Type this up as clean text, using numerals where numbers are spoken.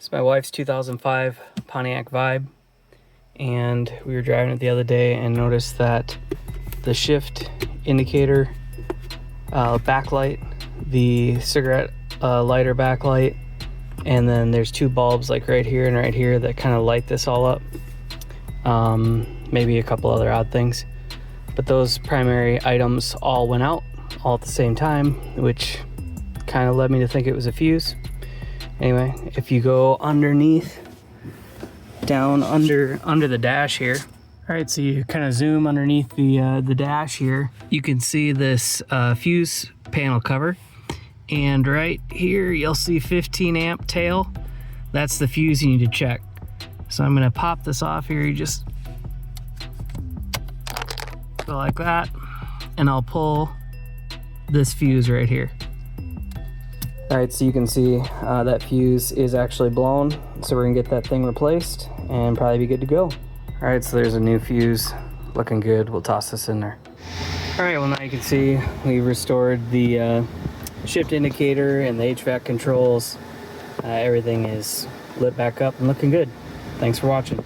It's my wife's 2005 Pontiac Vibe, and we were driving it the other day and noticed that the shift indicator backlight, the cigarette lighter backlight, and then there's two bulbs like right here and right here that kind of light this all up. Maybe a couple other odd things, but those primary items all went out all at the same time, which kind of led me to think it was a fuse. Anyway, if you go underneath, down under the dash here, all right, so you kind of zoom underneath the dash here, you can see this fuse panel cover, and right here you'll see 15 amp tail. That's the fuse you need to check. So I'm gonna pop this off here. You just go like that, and I'll pull this fuse right here. All right, so you can see that fuse is actually blown, so we're gonna get that thing replaced and probably be good to go. All right, so there's a new fuse, looking good. We'll toss this in there. All right, well now you can see we restored the shift indicator and the HVAC controls. Everything is lit back up and looking good. Thanks for watching.